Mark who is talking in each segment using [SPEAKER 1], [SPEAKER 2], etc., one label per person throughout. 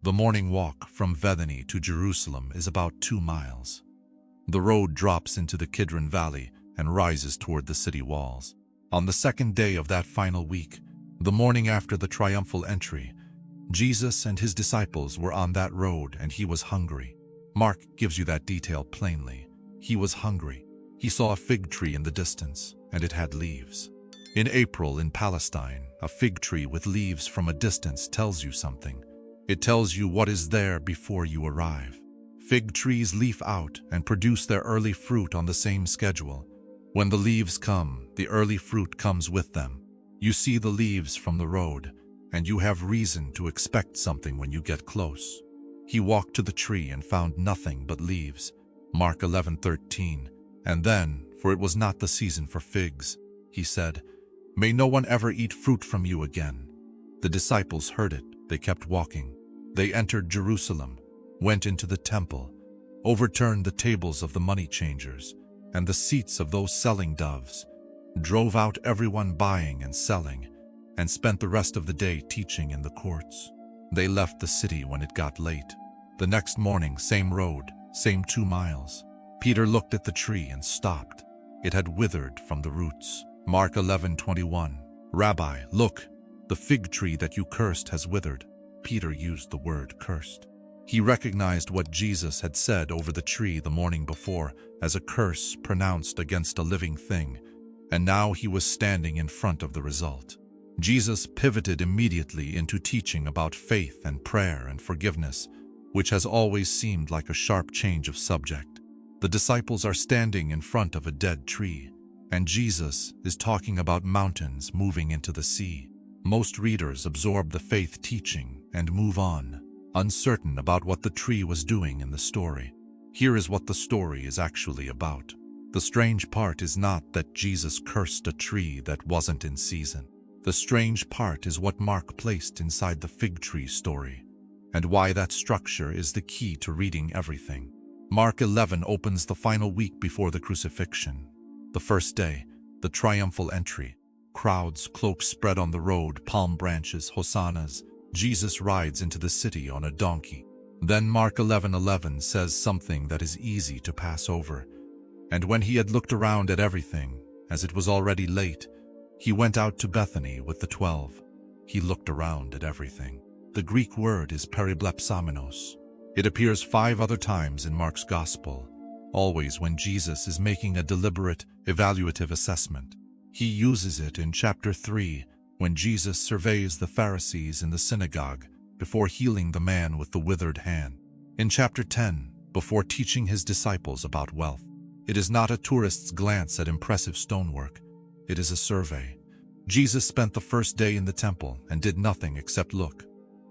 [SPEAKER 1] The morning walk from Bethany to Jerusalem is about 2 miles. The road drops into the Kidron Valley and rises toward the city walls. On the second day of that final week, the morning after the triumphal entry, Jesus and his disciples were on that road and he was hungry. Mark gives you that detail plainly. He was hungry. He saw a fig tree in the distance, and it had leaves. In April in Palestine, a fig tree with leaves from a distance tells you something. It tells you what is there before you arrive. Fig trees leaf out and produce their early fruit on the same schedule. When the leaves come, the early fruit comes with them. You see the leaves from the road, and you have reason to expect something when you get close. He walked to the tree and found nothing but leaves. Mark 11:13. And then, for it was not the season for figs, he said, "May no one ever eat fruit from you again." The disciples heard it. They kept walking. They entered Jerusalem, went into the temple, overturned the tables of the money changers and the seats of those selling doves, drove out everyone buying and selling, and spent the rest of the day teaching in the courts. They left the city when it got late. The next morning, same road, same 2 miles. Peter looked at the tree and stopped. It had withered from the roots. Mark 11:21. "Rabbi, look, the fig tree that you cursed has withered." Peter used the word cursed. He recognized what Jesus had said over the tree the morning before as a curse pronounced against a living thing, and now he was standing in front of the result. Jesus pivoted immediately into teaching about faith and prayer and forgiveness, which has always seemed like a sharp change of subject. The disciples are standing in front of a dead tree, and Jesus is talking about mountains moving into the sea. Most readers absorb the faith teaching and move on, uncertain about what the tree was doing in the story. Here is what the story is actually about. The strange part is not that Jesus cursed a tree that wasn't in season. The strange part is what Mark placed inside the fig tree story, and why that structure is the key to reading everything. Mark 11 opens the final week before the crucifixion. The first day, the triumphal entry. Crowds, cloaks spread on the road, palm branches, hosannas. Jesus rides into the city on a donkey. Then Mark 11:11 says something that is easy to pass over. And when he had looked around at everything, as it was already late, he went out to Bethany with the 12. He looked around at everything. The Greek word is periblepsamenos. It appears 5 other times in Mark's Gospel, always when Jesus is making a deliberate, evaluative assessment. He uses it in chapter 3 when Jesus surveys the Pharisees in the synagogue before healing the man with the withered hand. In chapter 10, before teaching his disciples about wealth. It is not a tourist's glance at impressive stonework. It is a survey. Jesus spent the first day in the temple and did nothing except look.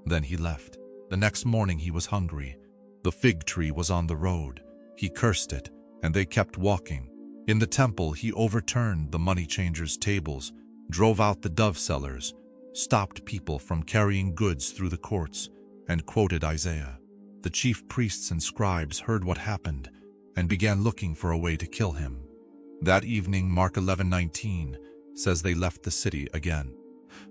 [SPEAKER 1] Then he left. The next morning he was hungry. The fig tree was on the road. He cursed it, and they kept walking. In the temple, he overturned the money changers' tables, drove out the dove sellers, stopped people from carrying goods through the courts, and quoted Isaiah. The chief priests and scribes heard what happened and began looking for a way to kill him. That evening, Mark 11:19 says they left the city again.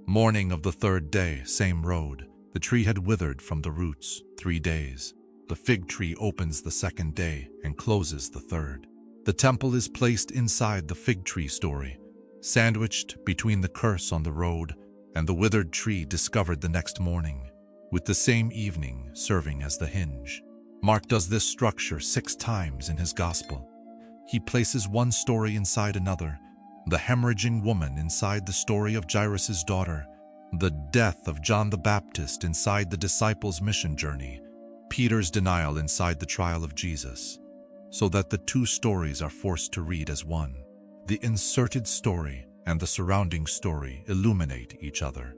[SPEAKER 1] Morning of the third day, same road. The tree had withered from the roots 3 days. The fig tree opens the second day and closes the third. The temple is placed inside the fig tree story, sandwiched between the curse on the road and the withered tree discovered the next morning, with the same evening serving as the hinge. Mark does this structure 6 times in his gospel. He places one story inside another, the hemorrhaging woman inside the story of Jairus' daughter, the death of John the Baptist inside the disciples' mission journey, Peter's denial inside the trial of Jesus, so that the 2 stories are forced to read as one. The inserted story and the surrounding story illuminate each other.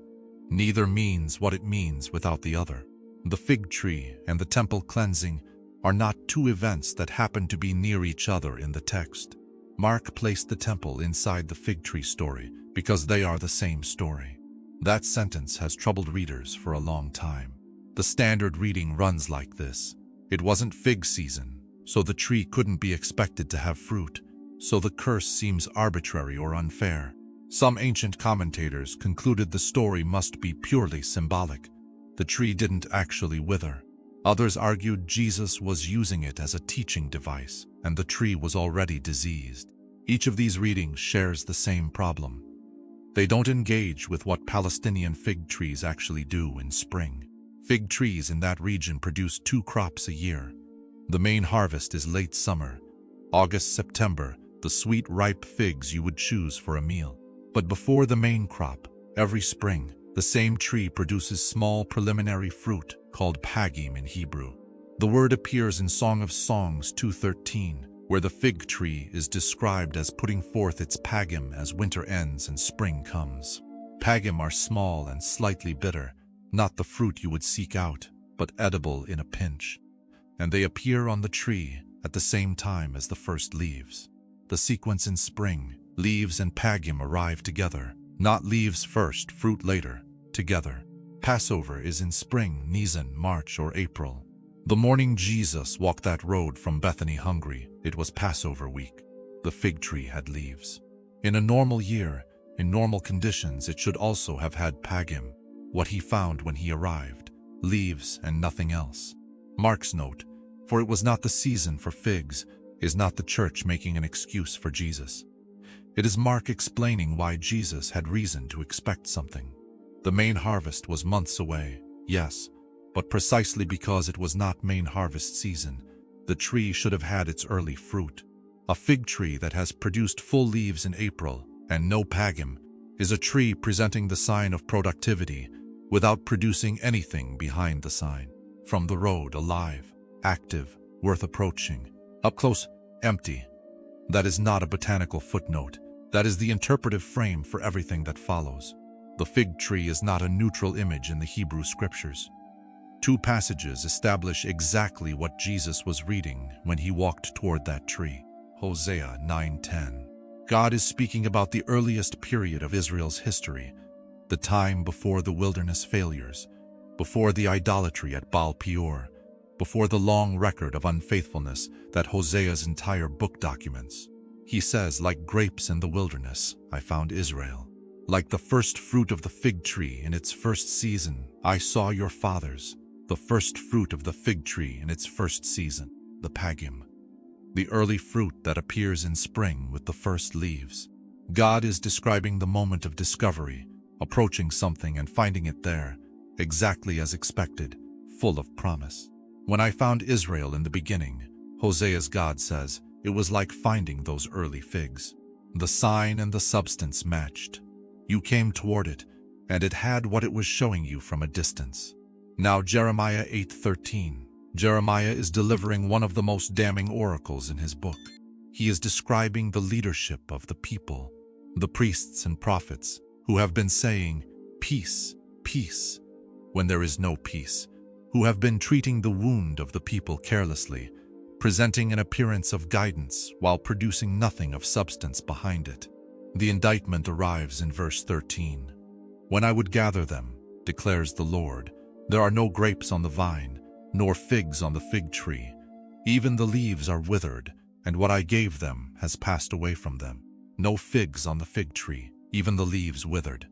[SPEAKER 1] Neither means what it means without the other. The fig tree and the temple cleansing are not 2 events that happen to be near each other in the text. Mark placed the temple inside the fig tree story because they are the same story. That sentence has troubled readers for a long time. The standard reading runs like this: it wasn't fig season, so the tree couldn't be expected to have fruit, so the curse seems arbitrary or unfair. Some ancient commentators concluded the story must be purely symbolic, the tree didn't actually wither. Others argued Jesus was using it as a teaching device, and the tree was already diseased. Each of these readings shares the same problem. They don't engage with what Palestinian fig trees actually do in spring. Fig trees in that region produce 2 crops a year. The main harvest is late summer, August, September, the sweet, ripe figs you would choose for a meal. But before the main crop, every spring, the same tree produces small preliminary fruit called paggim in Hebrew. The word appears in Song of Songs 2:13, where the fig tree is described as putting forth its paggim as winter ends and spring comes. Paggim are small and slightly bitter, not the fruit you would seek out, but edible in a pinch. And they appear on the tree at the same time as the first leaves. The sequence in spring, leaves and paggim arrive together, not leaves first, fruit later, together. Passover is in spring, Nisan, March or April. The morning Jesus walked that road from Bethany hungry, it was Passover week. The fig tree had leaves. In a normal year, in normal conditions, it should also have had paggim. What he found when he arrived, leaves and nothing else. Mark's note, for it was not the season for figs, is not the church making an excuse for Jesus. It is Mark explaining why Jesus had reason to expect something. The main harvest was months away, yes, but precisely because it was not main harvest season, the tree should have had its early fruit. A fig tree that has produced full leaves in April and no paggim is a tree presenting the sign of productivity without producing anything behind the sign. From the road, alive, active, worth approaching. Up close, empty. That is not a botanical footnote. That is the interpretive frame for everything that follows. The fig tree is not a neutral image in the Hebrew scriptures. 2 passages establish exactly what Jesus was reading when he walked toward that tree. Hosea 9:10. God is speaking about the earliest period of Israel's history, the time before the wilderness failures, before the idolatry at Baal Peor, before the long record of unfaithfulness that Hosea's entire book documents. He says, like grapes in the wilderness, I found Israel. Like the first fruit of the fig tree in its first season, I saw your fathers, the first fruit of the fig tree in its first season, the paggim. The early fruit that appears in spring with the first leaves. God is describing the moment of discovery, approaching something and finding it there, exactly as expected, full of promise. When I found Israel in the beginning, Hosea's God says, it was like finding those early figs. The sign and the substance matched. You came toward it, and it had what it was showing you from a distance. Now Jeremiah 8:13. Jeremiah is delivering one of the most damning oracles in his book. He is describing the leadership of the people, the priests and prophets, who have been saying, peace, peace, when there is no peace, who have been treating the wound of the people carelessly, presenting an appearance of guidance while producing nothing of substance behind it. The indictment arrives in verse 13. When I would gather them, declares the Lord, there are no grapes on the vine, nor figs on the fig tree. Even the leaves are withered, and what I gave them has passed away from them. No figs on the fig tree, even the leaves withered.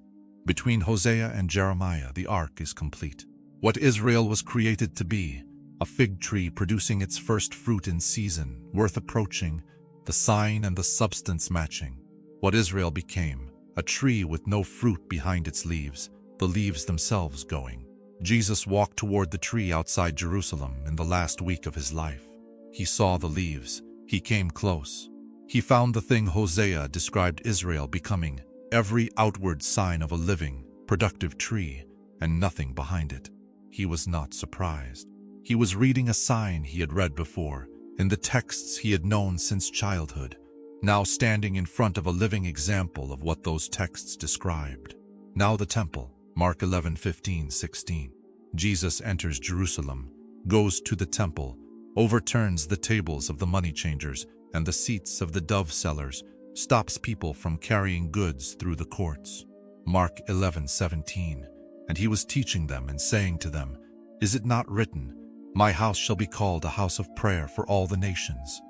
[SPEAKER 1] Between Hosea and Jeremiah, the arc is complete. What Israel was created to be, a fig tree producing its first fruit in season, worth approaching, the sign and the substance matching. What Israel became, a tree with no fruit behind its leaves, the leaves themselves going. Jesus walked toward the tree outside Jerusalem in the last week of his life. He saw the leaves. He came close. He found the thing Hosea described Israel becoming, every outward sign of a living, productive tree, and nothing behind it. He was not surprised. He was reading a sign he had read before, in the texts he had known since childhood, now standing in front of a living example of what those texts described. Now the temple, Mark 11:15-16. Jesus enters Jerusalem, goes to the temple, overturns the tables of the money changers and the seats of the dove sellers, stops people from carrying goods through the courts. Mark 11:17. And he was teaching them and saying to them, is it not written, my house shall be called a house of prayer for all the nations?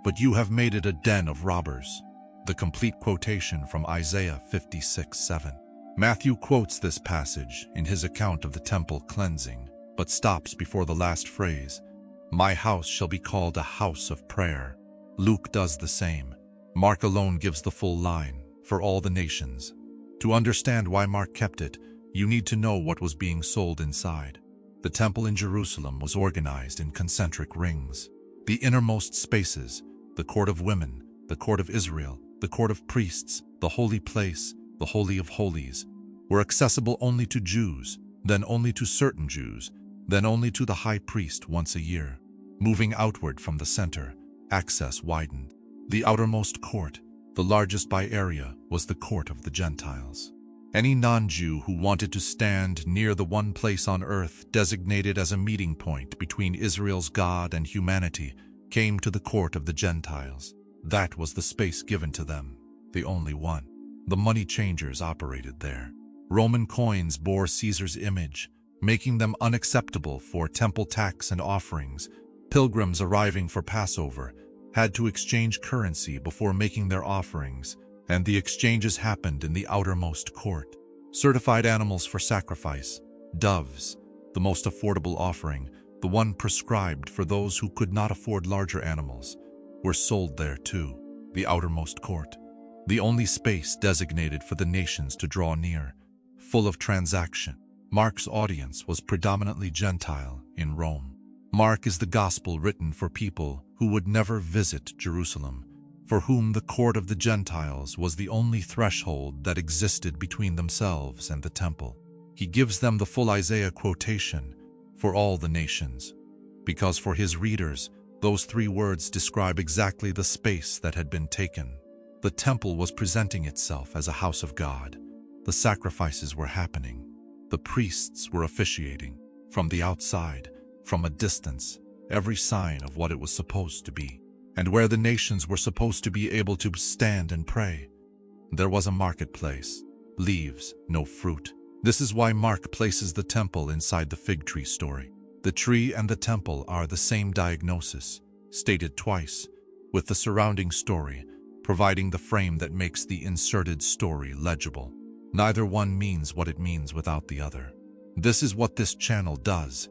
[SPEAKER 1] But you have made it a den of robbers. The complete quotation from Isaiah 56:7. Matthew quotes this passage in his account of the temple cleansing, but stops before the last phrase, "My house shall be called a house of prayer." Luke does the same. Mark alone gives the full line, "for all the nations." To understand why Mark kept it, you need to know what was being sold inside. The temple in Jerusalem was organized in concentric rings. The innermost spaces, the court of women, the court of Israel, the court of priests, the holy place, the Holy of Holies, were accessible only to Jews, then only to certain Jews, then only to the high priest once a year. Moving outward from the center, access widened. The outermost court, the largest by area, was the court of the Gentiles. Any non-Jew who wanted to stand near the one place on earth designated as a meeting point between Israel's God and humanity came to the court of the Gentiles. That was the space given to them, the only one. The money changers operated there. Roman coins bore Caesar's image, making them unacceptable for temple tax and offerings. Pilgrims arriving for Passover had to exchange currency before making their offerings, and the exchanges happened in the outermost court. Certified animals for sacrifice, doves, the most affordable offering, the one prescribed for those who could not afford larger animals, were sold there too. The outermost court, the only space designated for the nations to draw near, full of transaction. Mark's audience was predominantly Gentile in Rome. Mark is the gospel written for people who would never visit Jerusalem, for whom the court of the Gentiles was the only threshold that existed between themselves and the temple. He gives them the full Isaiah quotation, "for all the nations," because for his readers, those three words describe exactly the space that had been taken. The temple was presenting itself as a house of God. The sacrifices were happening. The priests were officiating. From the outside, from a distance, every sign of what it was supposed to be. And where the nations were supposed to be able to stand and pray, there was a marketplace. Leaves, no fruit. This is why Mark places the temple inside the fig tree story. The tree and the temple are the same diagnosis, stated twice, with the surrounding story providing the frame that makes the inserted story legible. Neither one means what it means without the other. This is what this channel does.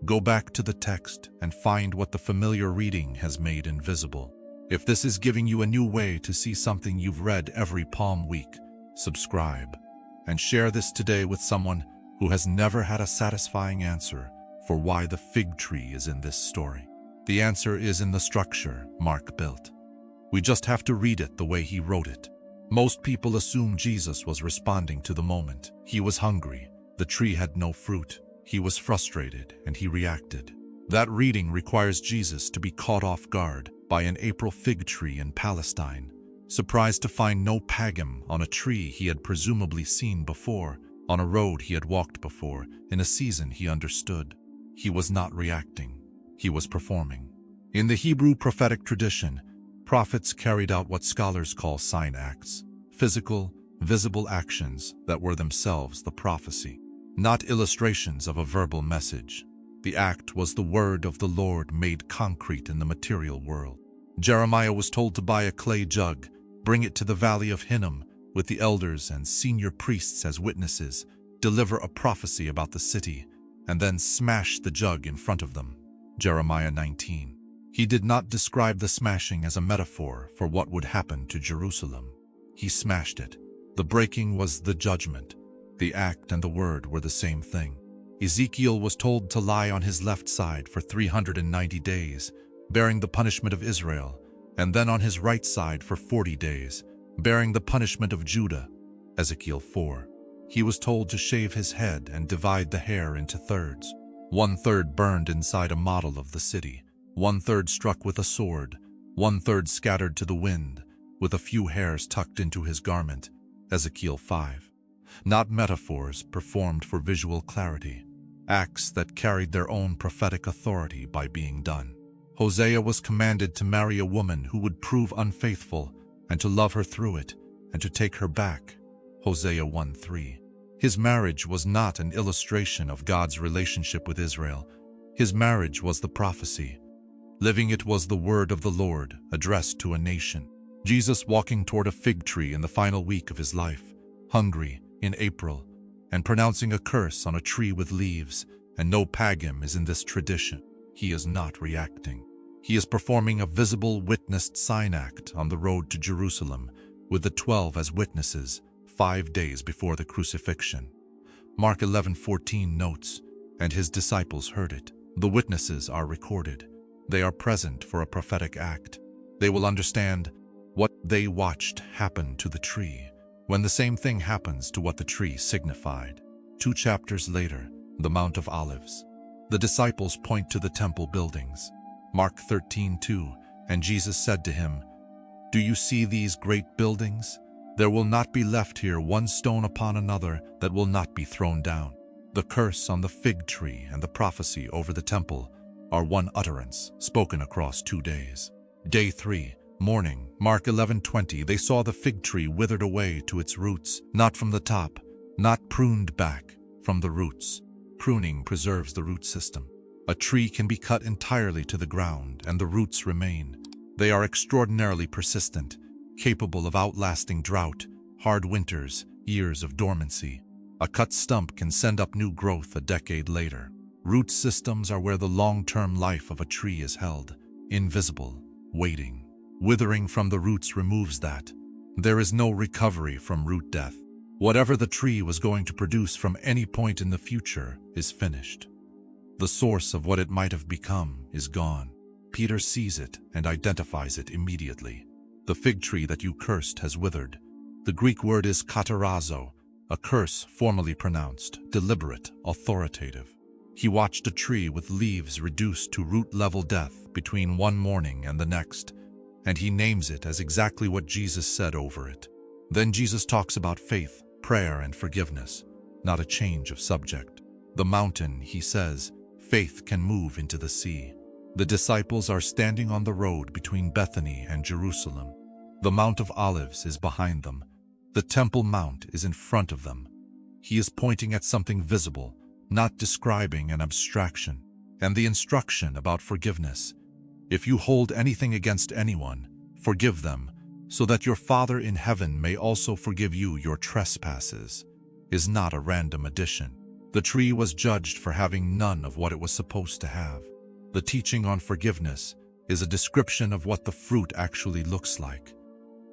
[SPEAKER 1] Go back to the text and find what the familiar reading has made invisible. If this is giving you a new way to see something you've read every Palm Week, subscribe and share this today with someone who has never had a satisfying answer for why the fig tree is in this story. The answer is in the structure Mark built. We just have to read it the way he wrote it. Most people assume Jesus was responding to the moment. He was hungry. The tree had no fruit. He was frustrated, and he reacted. That reading requires Jesus to be caught off guard by an April fig tree in Palestine, surprised to find no paggim on a tree he had presumably seen before, on a road he had walked before, in a season he understood. He was not reacting. He was performing. In the Hebrew prophetic tradition, prophets carried out what scholars call sign acts, physical, visible actions that were themselves the prophecy, not illustrations of a verbal message. The act was the word of the Lord made concrete in the material world. Jeremiah was told to buy a clay jug, bring it to the valley of Hinnom with the elders and senior priests as witnesses, deliver a prophecy about the city, and then smash the jug in front of them. Jeremiah 19. He did not describe the smashing as a metaphor for what would happen to Jerusalem. He smashed it. The breaking was the judgment. The act and the word were the same thing. Ezekiel was told to lie on his left side for 390 days, bearing the punishment of Israel, and then on his right side for 40 days, bearing the punishment of Judah. Ezekiel 4. He was told to shave his head and divide the hair into thirds. 1/3 burned inside a model of the city, 1/3 struck with a sword, 1/3 scattered to the wind, with a few hairs tucked into his garment. Ezekiel 5. Not metaphors performed for visual clarity, acts that carried their own prophetic authority by being done. Hosea was commanded to marry a woman who would prove unfaithful and to love her through it and to take her back. Hosea 1:3. His marriage was not an illustration of God's relationship with Israel. His marriage was the prophecy. Living it was the word of the Lord addressed to a nation. Jesus walking toward a fig tree in the final week of his life, hungry, in April, and pronouncing a curse on a tree with leaves, and no paggim is in this tradition. He is not reacting. He is performing a visible witnessed sign act on the road to Jerusalem, with the 12 as witnesses 5 days before the crucifixion. Mark 11:14 notes, "And his disciples heard it." The witnesses are recorded. They are present for a prophetic act. They will understand what they watched happen to the tree, when the same thing happens to what the tree signified. 2 chapters later, the Mount of Olives. The disciples point to the temple buildings. Mark 13:2, "And Jesus said to him, 'Do you see these great buildings? There will not be left here one stone upon another that will not be thrown down.'" The curse on the fig tree and the prophecy over the temple are one utterance, spoken across 2 days. Day 3, morning, Mark 11:20, "They saw the fig tree withered away to its roots, not from the top, not pruned back, from the roots." Pruning preserves the root system. A tree can be cut entirely to the ground, and the roots remain. They are extraordinarily persistent, capable of outlasting drought, hard winters, years of dormancy. A cut stump can send up new growth a decade later. Root systems are where the long-term life of a tree is held, invisible, waiting. Withering from the roots removes that. There is no recovery from root death. Whatever the tree was going to produce from any point in the future is finished. The source of what it might have become is gone. Peter sees it and identifies it immediately. The fig tree that you cursed has withered. The Greek word is katarazo, a curse formally pronounced, deliberate, authoritative. He watched a tree with leaves reduced to root-level death between one morning and the next, and he names it as exactly what Jesus said over it. Then Jesus talks about faith, prayer, and forgiveness, not a change of subject. The mountain, he says, faith can move into the sea. The disciples are standing on the road between Bethany and Jerusalem. The Mount of Olives is behind them. The Temple Mount is in front of them. He is pointing at something visible, not describing an abstraction. And the instruction about forgiveness: "If you hold anything against anyone, forgive them, so that your Father in heaven may also forgive you your trespasses," is not a random addition. The tree was judged for having none of what it was supposed to have. The teaching on forgiveness is a description of what the fruit actually looks like.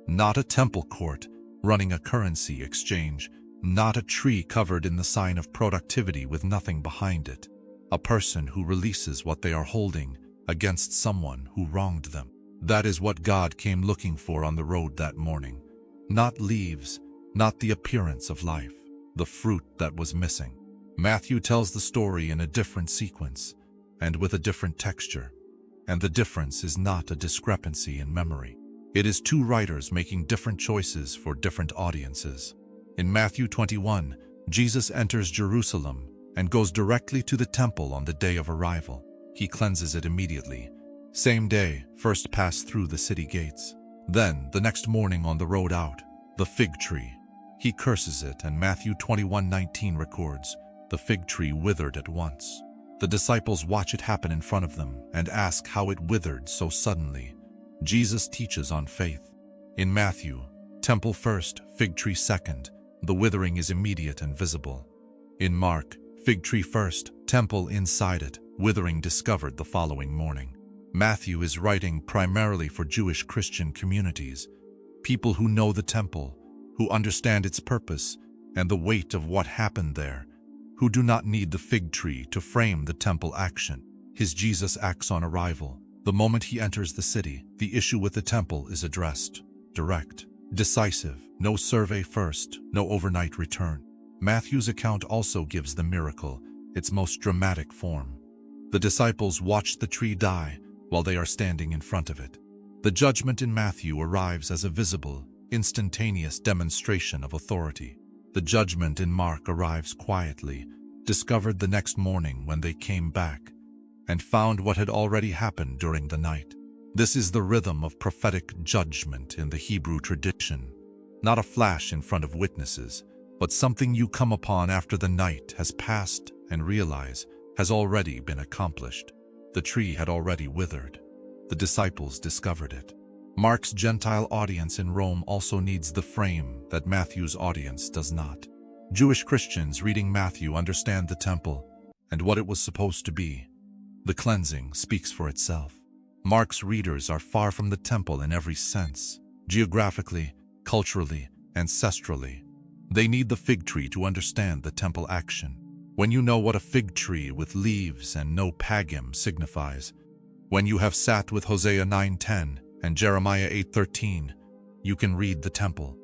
[SPEAKER 1] Not a temple court running a currency exchange, not a tree covered in the sign of productivity with nothing behind it. A person who releases what they are holding against someone who wronged them. That is what God came looking for on the road that morning. Not leaves, not the appearance of life, the fruit that was missing. Matthew tells the story in a different sequence and with a different texture, and the difference is not a discrepancy in memory. It is two writers making different choices for different audiences. In Matthew 21, Jesus enters Jerusalem and goes directly to the temple on the day of arrival. He cleanses it immediately. Same day, first pass through the city gates. Then, the next morning on the road out, the fig tree. He curses it, and Matthew 21:19 records, "The fig tree withered at once." The disciples watch it happen in front of them and ask how it withered so suddenly. Jesus teaches on faith. In Matthew, temple first, fig tree second. The withering is immediate and visible. In Mark, fig tree first, temple inside it, withering discovered the following morning. Matthew is writing primarily for Jewish Christian communities, people who know the temple, who understand its purpose and the weight of what happened there, who do not need the fig tree to frame the temple action. His Jesus acts on arrival. The moment he enters the city, the issue with the temple is addressed. Direct, decisive, no survey first, no overnight return. Matthew's account also gives the miracle its most dramatic form. The disciples watch the tree die while they are standing in front of it. The judgment in Matthew arrives as a visible, instantaneous demonstration of authority. The judgment in Mark arrives quietly, discovered the next morning when they came back, and found what had already happened during the night. This is the rhythm of prophetic judgment in the Hebrew tradition. Not a flash in front of witnesses, but something you come upon after the night has passed and realize has already been accomplished. The tree had already withered. The disciples discovered it. Mark's Gentile audience in Rome also needs the frame that Matthew's audience does not. Jewish Christians reading Matthew understand the temple and what it was supposed to be. The cleansing speaks for itself. Mark's readers are far from the temple in every sense, geographically, culturally, ancestrally. They need the fig tree to understand the temple action. When you know what a fig tree with leaves and no paggim signifies, when you have sat with Hosea 9:10 and Jeremiah 8:13, you can read the temple.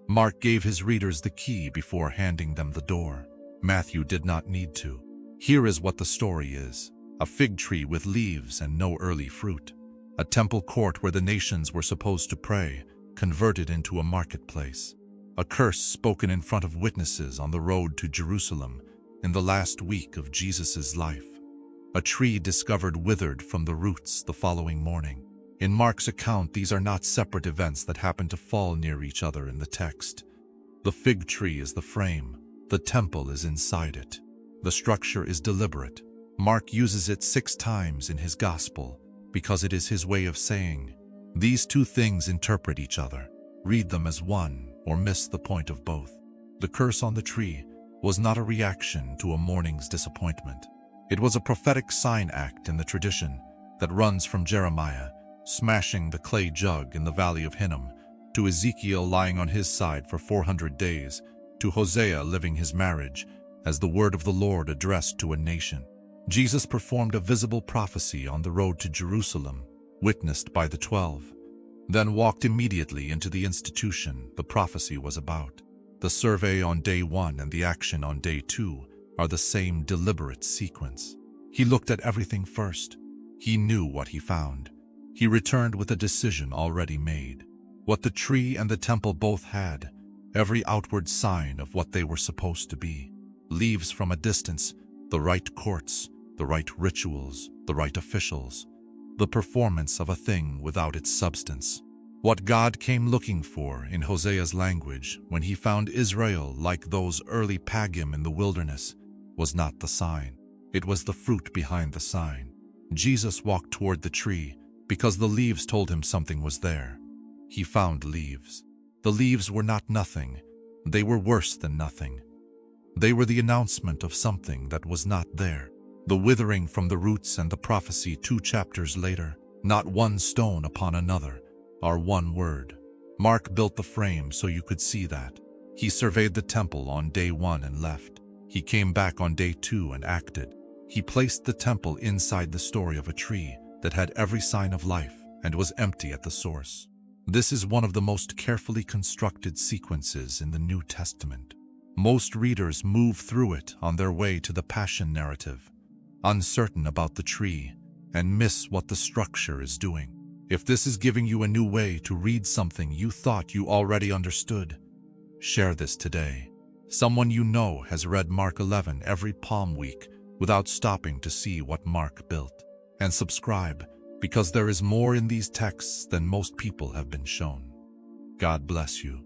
[SPEAKER 1] Mark gave his readers the key before handing them the door. Matthew did not need to. Here is what the story is: a fig tree with leaves and no early fruit. A temple court where the nations were supposed to pray, converted into a marketplace. A curse spoken in front of witnesses on the road to Jerusalem in the last week of Jesus' life. A tree discovered withered from the roots the following morning. In Mark's account, these are not separate events that happen to fall near each other in the text. The fig tree is the frame. The temple is inside it. The structure is deliberate. Mark uses it 6 times in his gospel because it is his way of saying, these two things interpret each other. Read them as one or miss the point of both. The curse on the tree was not a reaction to a morning's disappointment. It was a prophetic sign act in the tradition that runs from Jeremiah smashing the clay jug in the valley of Hinnom, to Ezekiel lying on his side for 400 days, to Hosea living his marriage as the word of the Lord addressed to a nation. Jesus performed a visible prophecy on the road to Jerusalem, witnessed by the 12, then walked immediately into the institution the prophecy was about. The survey on day 1 and the action on day 2 are the same deliberate sequence. He looked at everything first. He knew what he found. He returned with a decision already made. What the tree and the temple both had, every outward sign of what they were supposed to be. Leaves from a distance, the right courts, the right rituals, the right officials, the performance of a thing without its substance. What God came looking for in Hosea's language when he found Israel like those early paggim in the wilderness was not the sign. It was the fruit behind the sign. Jesus walked toward the tree because the leaves told him something was there. He found leaves. The leaves were not nothing. They were worse than nothing. They were the announcement of something that was not there. The withering from the roots and the prophecy 2 chapters later, not one stone upon another, are one word. Mark built the frame so you could see that. He surveyed the temple on day 1 and left. He came back on day 2 and acted. He placed the temple inside the story of a tree that had every sign of life and was empty at the source. This is one of the most carefully constructed sequences in the New Testament. Most readers move through it on their way to the Passion narrative, uncertain about the tree, and miss what the structure is doing. If this is giving you a new way to read something you thought you already understood, share this today. Someone you know has read Mark 11 every Palm Week without stopping to see what Mark built. And subscribe, because there is more in these texts than most people have been shown. God bless you.